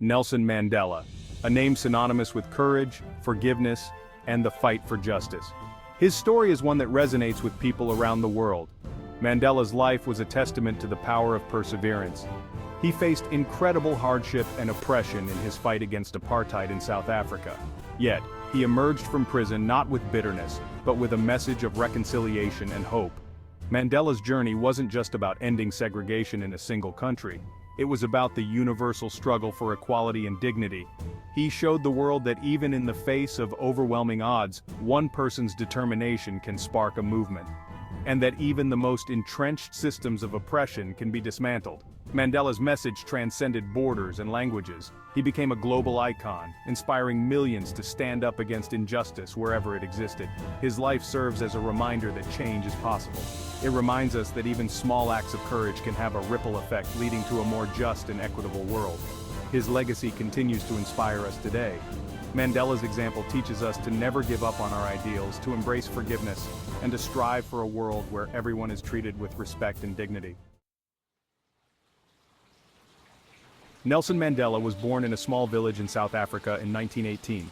Nelson Mandela, a name synonymous with courage, forgiveness, and the fight for justice. His story is one that resonates with people around the world. Mandela's life was a testament to the power of perseverance. He faced incredible hardship and oppression in his fight against apartheid in South Africa. Yet, he emerged from prison not with bitterness, but with a message of reconciliation and hope. Mandela's journey wasn't just about ending segregation in a single country. It was about the universal struggle for equality and dignity. He showed the world that even in the face of overwhelming odds, one person's determination can spark a movement. And that even the most entrenched systems of oppression can be dismantled. Mandela's message transcended borders and languages. He became a global icon, inspiring millions to stand up against injustice wherever it existed. His life serves as a reminder that change is possible. It reminds us that even small acts of courage can have a ripple effect leading to a more just and equitable world. His legacy continues to inspire us today. Mandela's example teaches us to never give up on our ideals, to embrace forgiveness, and to strive for a world where everyone is treated with respect and dignity. Nelson Mandela was born in a small village in South Africa in 1918.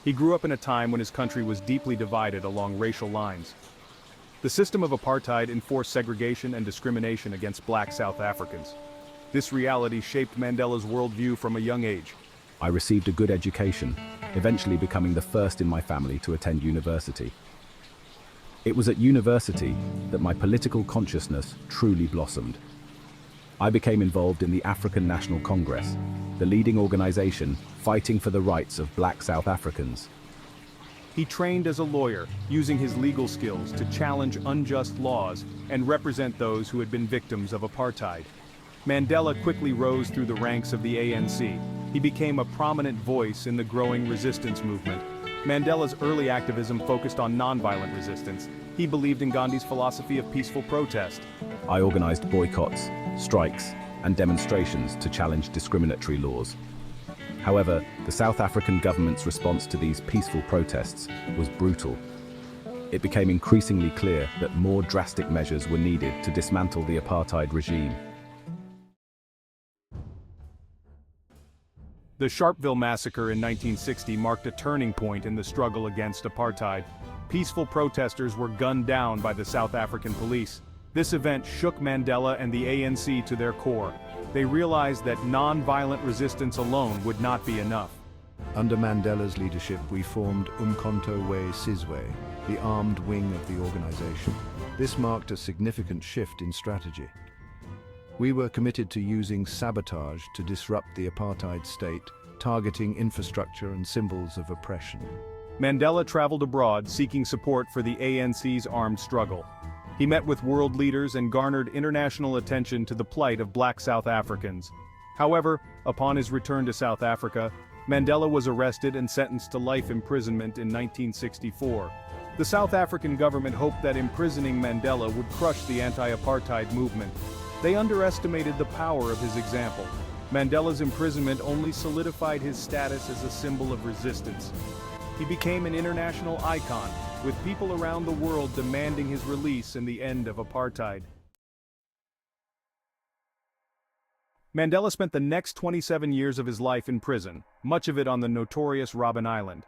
He grew up in a time when his country was deeply divided along racial lines. The system of apartheid enforced segregation and discrimination against black South Africans. This reality shaped Mandela's worldview from a young age. I received a good education, eventually becoming the first in my family to attend university. It was at university that my political consciousness truly blossomed. I became involved in the African National Congress, the leading organization fighting for the rights of black South Africans. He trained as a lawyer, using his legal skills to challenge unjust laws and represent those who had been victims of apartheid. Mandela quickly rose through the ranks of the ANC. He became a prominent voice in the growing resistance movement. Mandela's early activism focused on nonviolent resistance. He believed in Gandhi's philosophy of peaceful protest. I organized boycotts, strikes, and demonstrations to challenge discriminatory laws. However, the South African government's response to these peaceful protests was brutal. It became increasingly clear that more drastic measures were needed to dismantle the apartheid regime. The Sharpeville massacre in 1960 marked a turning point in the struggle against apartheid. Peaceful protesters were gunned down by the South African police. This event shook Mandela and the ANC to their core. They realized that non-violent resistance alone would not be enough. Under Mandela's leadership, we formed Umkhonto we Sizwe, the armed wing of the organization. This marked a significant shift in strategy. We were committed to using sabotage to disrupt the apartheid state, targeting infrastructure and symbols of oppression. Mandela traveled abroad seeking support for the ANC's armed struggle. He met with world leaders and garnered international attention to the plight of black South Africans. However, upon his return to South Africa, Mandela was arrested and sentenced to life imprisonment in 1964. The South African government hoped that imprisoning Mandela would crush the anti-apartheid movement. They underestimated the power of his example. Mandela's imprisonment only solidified his status as a symbol of resistance. He became an international icon, with people around the world demanding his release and the end of apartheid. Mandela spent the next 27 years of his life in prison, much of it on the notorious Robben Island.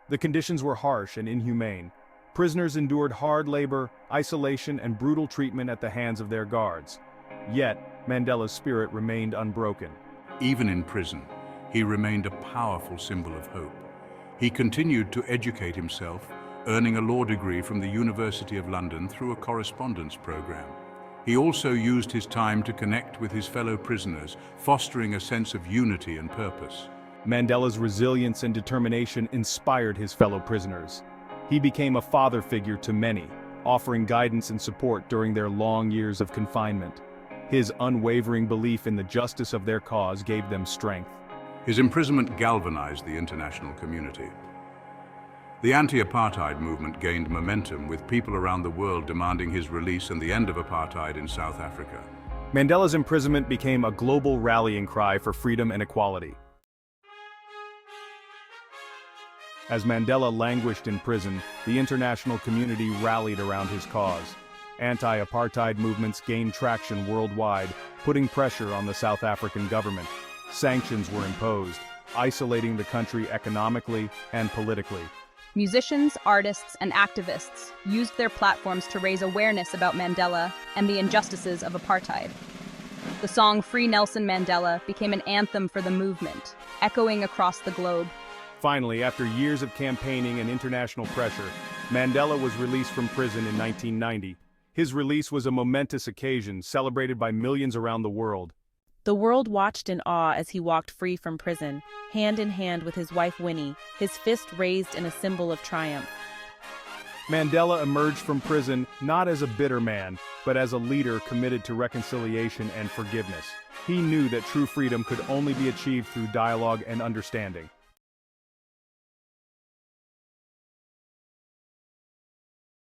The conditions were harsh and inhumane. Prisoners endured hard labor, isolation, and brutal treatment at the hands of their guards. Yet, Mandela's spirit remained unbroken. Even in prison, he remained a powerful symbol of hope. He continued to educate himself, earning a law degree from the University of London through a correspondence program. He also used his time to connect with his fellow prisoners, fostering a sense of unity and purpose. Mandela's resilience and determination inspired his fellow prisoners. He became a father figure to many, offering guidance and support during their long years of confinement. His unwavering belief in the justice of their cause gave them strength. His imprisonment galvanized the international community. The anti-apartheid movement gained momentum, with people around the world demanding his release and the end of apartheid in South Africa. Mandela's imprisonment became a global rallying cry for freedom and equality. As Mandela languished in prison, the international community rallied around his cause. Anti-apartheid movements gained traction worldwide, putting pressure on the South African government. Sanctions were imposed, isolating the country economically and politically. Musicians, artists, and activists used their platforms to raise awareness about Mandela and the injustices of apartheid. The song Free Nelson Mandela became an anthem for the movement, echoing across the globe. Finally, after years of campaigning and international pressure, Mandela was released from prison in 1990. His release was a momentous occasion celebrated by millions around the world. The world watched in awe as he walked free from prison, hand in hand with his wife Winnie, his fist raised in a symbol of triumph. Mandela emerged from prison not as a bitter man, but as a leader committed to reconciliation and forgiveness. He knew that true freedom could only be achieved through dialogue and understanding.